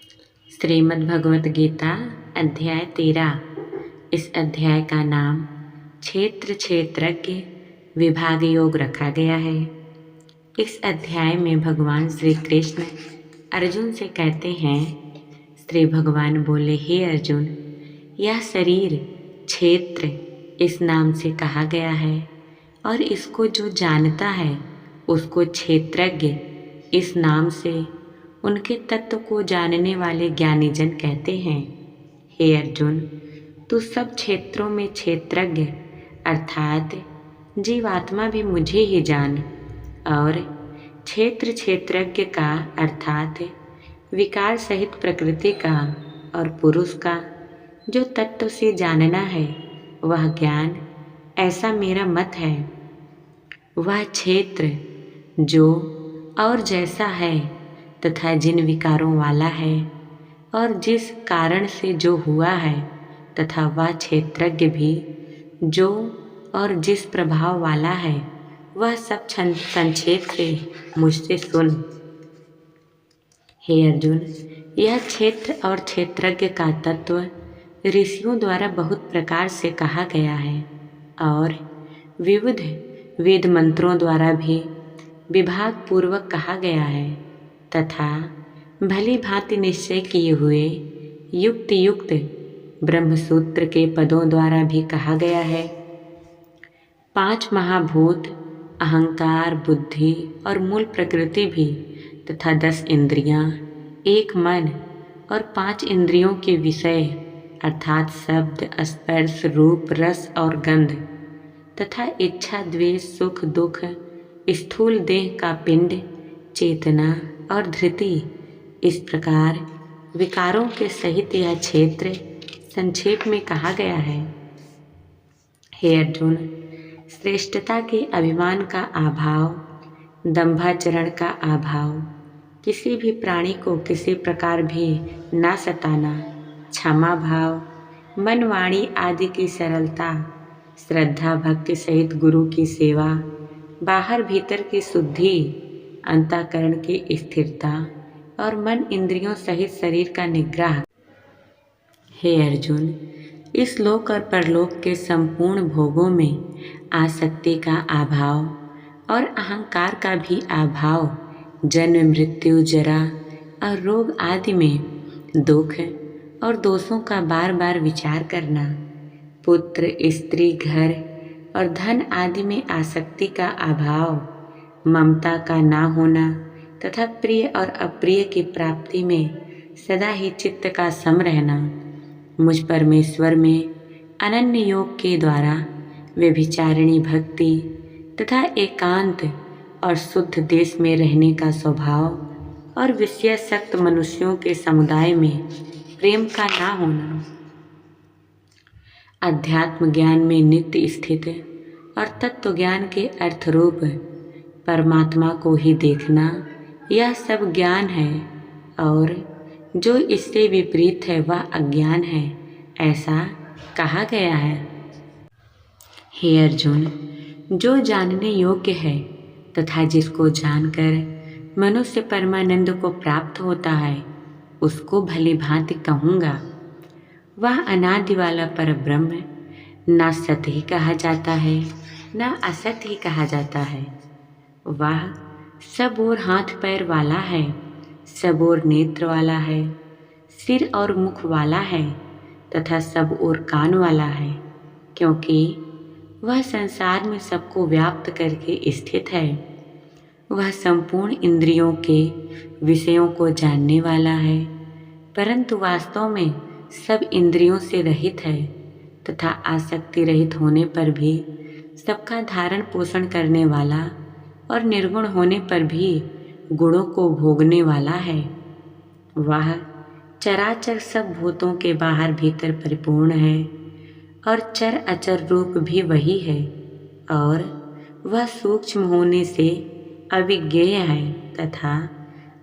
श्रीमद् भगवत गीता अध्याय 13। इस अध्याय का नाम क्षेत्र क्षेत्रज्ञ विभाग योग रखा गया है। इस अध्याय में भगवान श्री कृष्ण अर्जुन से कहते हैं। श्री भगवान बोले, हे अर्जुन, यह शरीर क्षेत्र इस नाम से कहा गया है और इसको जो जानता है उसको क्षेत्रज्ञ इस नाम से उनके तत्व को जानने वाले ज्ञानीजन कहते हैं। हे अर्जुन, तू सब क्षेत्रों में क्षेत्रज्ञ अर्थात जीवात्मा भी मुझे ही जान और क्षेत्र क्षेत्रज्ञ का अर्थात विकार सहित प्रकृति का और पुरुष का जो तत्व से जानना है वह ज्ञान, ऐसा मेरा मत है। वह क्षेत्र जो और जैसा है तथा जिन विकारों वाला है और जिस कारण से जो हुआ है तथा वह क्षेत्रज्ञ भी जो और जिस प्रभाव वाला है, वह सब संक्षेप से मुझसे सुन। हे अर्जुन, यह क्षेत्र और क्षेत्रज्ञ का तत्व ऋषियों द्वारा बहुत प्रकार से कहा गया है और विविध वेद मंत्रों द्वारा भी विभाग पूर्वक कहा गया है तथा भली भांति निश्चय किए हुए युक्त युक्त ब्रह्मसूत्र के पदों द्वारा भी कहा गया है। 5 महाभूत अहंकार, बुद्धि और मूल प्रकृति भी तथा 10 इंद्रियां, 1 मन और 5 इंद्रियों के विषय अर्थात शब्द, स्पर्श, रूप, रस और गंध तथा इच्छा, द्वेष, सुख, दुख, स्थूल देह का पिंड, चेतना और धृति, इस प्रकार विकारों के सहित यह क्षेत्र संक्षेप में कहा गया है। हे अर्जुन, श्रेष्ठता के अभिमान का अभाव, दंभाचरण का अभाव, किसी भी प्राणी को किसी प्रकार भी ना सताना, क्षमा भाव, मन वाणी आदि की सरलता, श्रद्धा भक्ति सहित गुरु की सेवा, बाहर भीतर की शुद्धि, अंतःकरण की स्थिरता और मन इंद्रियों सहित शरीर का निग्रह। हे अर्जुन, इस लोक और परलोक के संपूर्ण भोगों में आसक्ति का अभाव और अहंकार का भी अभाव, जन्म, मृत्यु, जरा और रोग आदि में दुख और दोषों का बार बार विचार करना, पुत्र, स्त्री, घर और धन आदि में आसक्ति का अभाव, ममता का ना होना तथा प्रिय और अप्रिय की प्राप्ति में सदा ही चित्त का सम रहना, मुझ परमेश्वर में अनन्य योग के द्वारा व्यभिचारिणी भक्ति तथा एकांत और शुद्ध देश में रहने का स्वभाव और विषयासक्त मनुष्यों के समुदाय में प्रेम का ना होना, अध्यात्म ज्ञान में नित्य स्थित और तत्व ज्ञान के अर्थरूप परमात्मा को ही देखना, यह सब ज्ञान है और जो इससे विपरीत है वह अज्ञान है, ऐसा कहा गया है। हे अर्जुन, जो जानने योग्य है तथा जिसको जानकर मनुष्य परमानंद को प्राप्त होता है उसको भली भांति कहूँगा। वह अनादि वाला परब्रह्म ना सत ही कहा जाता है ना असत ही कहा जाता है। वह सब ओर हाथ पैर वाला है, सब ओर नेत्र वाला है, सिर और मुख वाला है तथा सब ओर कान वाला है, क्योंकि वह संसार में सबको व्याप्त करके स्थित है। वह संपूर्ण इंद्रियों के विषयों को जानने वाला है, परंतु वास्तव में सब इंद्रियों से रहित है तथा आसक्ति रहित होने पर भी सबका धारण पोषण करने वाला और निर्गुण होने पर भी गुणों को भोगने वाला है। वह चराचर सब भूतों के बाहर भीतर परिपूर्ण है और चर अचर रूप भी वही है और वह सूक्ष्म होने से अविज्ञेय है तथा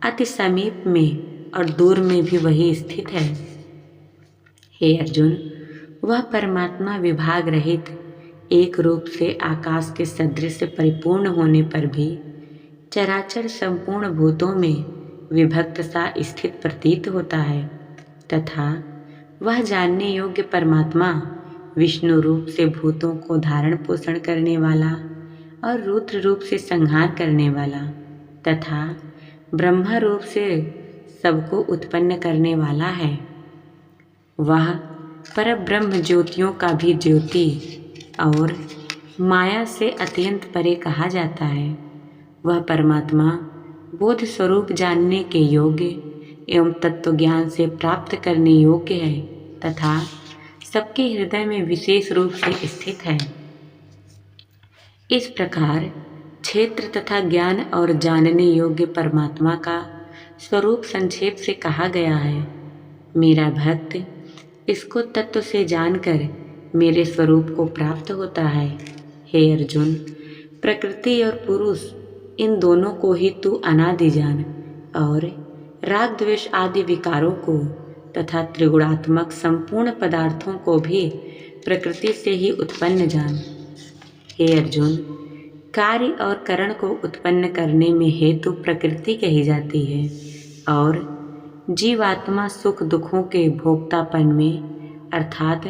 अति समीप में और दूर में भी वही स्थित है। हे अर्जुन, वह परमात्मा विभाग रहित एक रूप से आकाश के सदृश परिपूर्ण होने पर भी चराचर संपूर्ण भूतों में विभक्त सा स्थित प्रतीत होता है तथा वह जानने योग्य परमात्मा विष्णु रूप से भूतों को धारण पोषण करने वाला और रुद्र रूप से संहार करने वाला तथा ब्रह्मा रूप से सबको उत्पन्न करने वाला है। वह परब्रह्म ज्योतियों का भी ज्योति और माया से अत्यंत परे कहा जाता है। वह परमात्मा बोध स्वरूप जानने के योग्य एवं तत्व ज्ञान से प्राप्त करने योग्य है तथा सबके हृदय में विशेष रूप से स्थित है। इस प्रकार क्षेत्र तथा ज्ञान और जानने योग्य परमात्मा का स्वरूप संक्षेप से कहा गया है। मेरा भक्त इसको तत्व से जानकर मेरे स्वरूप को प्राप्त होता है। हे अर्जुन, प्रकृति और पुरुष इन दोनों को ही तू अनादि जान और राग द्वेष आदि विकारों को तथा त्रिगुणात्मक संपूर्ण पदार्थों को भी प्रकृति से ही उत्पन्न जान। हे अर्जुन, कार्य और करण को उत्पन्न करने में हेतु प्रकृति कही जाती है और जीवात्मा सुख दुखों के भोक्तापन में अर्थात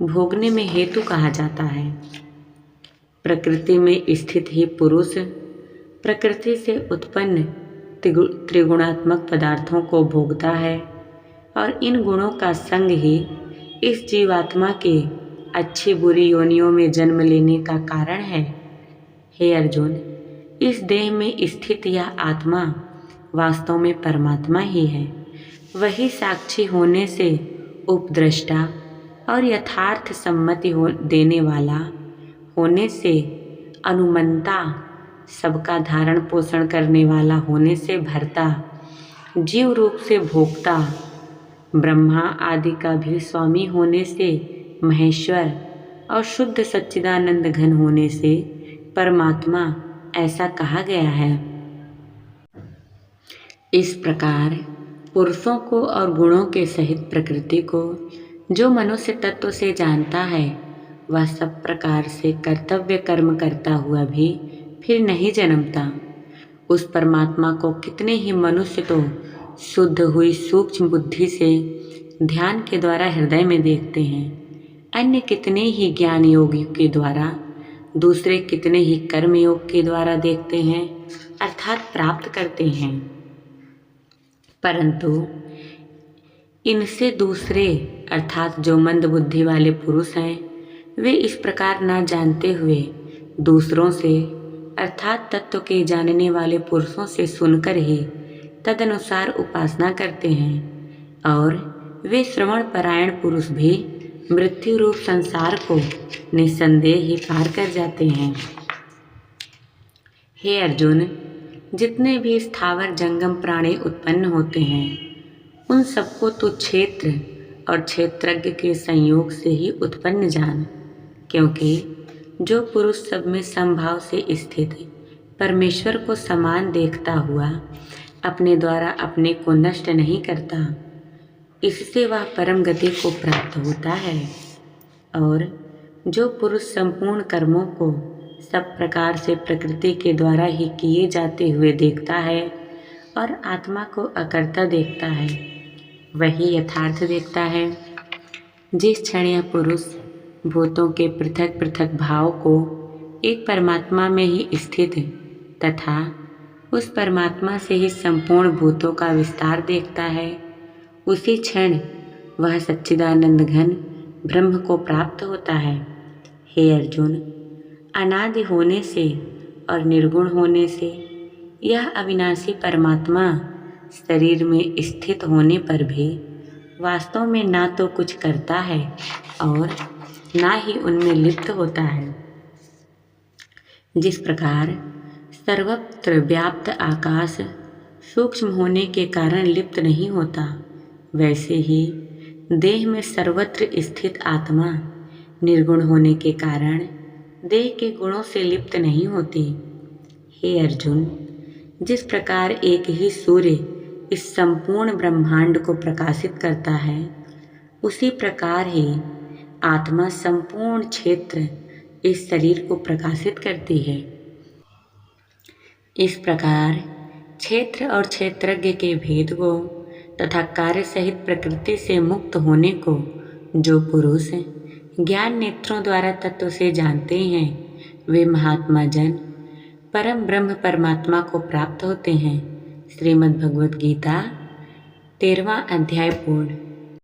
भोगने में हेतु कहा जाता है। प्रकृति में स्थित ही पुरुष प्रकृति से उत्पन्न त्रिगुणात्मक पदार्थों को भोगता है और इन गुणों का संग ही इस जीवात्मा के अच्छी बुरी योनियों में जन्म लेने का कारण है। हे अर्जुन, इस देह में स्थित यह आत्मा वास्तव में परमात्मा ही है। वही साक्षी होने से उपद्रष्टा और यथार्थ सम्मति देने वाला होने से अनुमंता, सबका धारण पोषण करने वाला होने से भरता, जीव रूप से भोक्ता, ब्रह्मा आदि का भी स्वामी होने से महेश्वर और शुद्ध सच्चिदानंद घन होने से परमात्मा ऐसा कहा गया है। इस प्रकार पुरुषों को और गुणों के सहित प्रकृति को जो मनुष्य तत्व से जानता है, वह सब प्रकार से कर्तव्य कर्म करता हुआ भी फिर नहीं जन्मता। उस परमात्मा को कितने ही मनुष्य तो शुद्ध हुई सूक्ष्म बुद्धि से ध्यान के द्वारा हृदय में देखते हैं, अन्य कितने ही ज्ञान योग के द्वारा, दूसरे कितने ही कर्म योग के द्वारा देखते हैं अर्थात प्राप्त करते हैं। परंतु इनसे दूसरे अर्थात जो मंद बुद्धि वाले पुरुष हैं, वे इस प्रकार ना जानते हुए दूसरों से अर्थात तत्व के जानने वाले पुरुषों से सुनकर ही तदनुसार उपासना करते हैं और वे श्रवण परायण पुरुष भी मृत्यु रूप संसार को निस्संदेह ही पार कर जाते हैं। हे अर्जुन, जितने भी स्थावर जंगम प्राणी उत्पन्न होते हैं, उन सबको तो क्षेत्र और क्षेत्रज्ञ के संयोग से ही उत्पन्न जान, क्योंकि जो पुरुष सब में समभाव से स्थित परमेश्वर को समान देखता हुआ अपने द्वारा अपने को नष्ट नहीं करता, इससे वह परम गति को प्राप्त होता है। और जो पुरुष संपूर्ण कर्मों को सब प्रकार से प्रकृति के द्वारा ही किए जाते हुए देखता है और आत्मा को अकर्ता देखता है, वही यथार्थ देखता है। जिस क्षण यह पुरुष भूतों के पृथक पृथक भाव को एक परमात्मा में ही स्थित तथा उस परमात्मा से ही संपूर्ण भूतों का विस्तार देखता है, उसी क्षण वह सच्चिदानंद घन ब्रह्म को प्राप्त होता है। हे अर्जुन, अनादि होने से और निर्गुण होने से यह अविनाशी परमात्मा शरीर में स्थित होने पर भी वास्तव में ना तो कुछ करता है और ना ही उनमें लिप्त होता है। जिस प्रकार सर्वत्र व्याप्त आकाश सूक्ष्म होने के कारण लिप्त नहीं होता, वैसे ही देह में सर्वत्र स्थित आत्मा निर्गुण होने के कारण देह के गुणों से लिप्त नहीं होती। हे अर्जुन, जिस प्रकार एक ही सूर्य इस संपूर्ण ब्रह्मांड को प्रकाशित करता है, उसी प्रकार ही आत्मा संपूर्ण क्षेत्र इस शरीर को प्रकाशित करती है। इस प्रकार क्षेत्र और क्षेत्रज्ञ के भेद को तथा कार्य सहित प्रकृति से मुक्त होने को जो पुरुष ज्ञान नेत्रों द्वारा तत्व से जानते हैं, वे महात्मा जन परम ब्रह्म परमात्मा को प्राप्त होते हैं। श्रीमद् भगवद गीता 13वां अध्याय पूर्ण।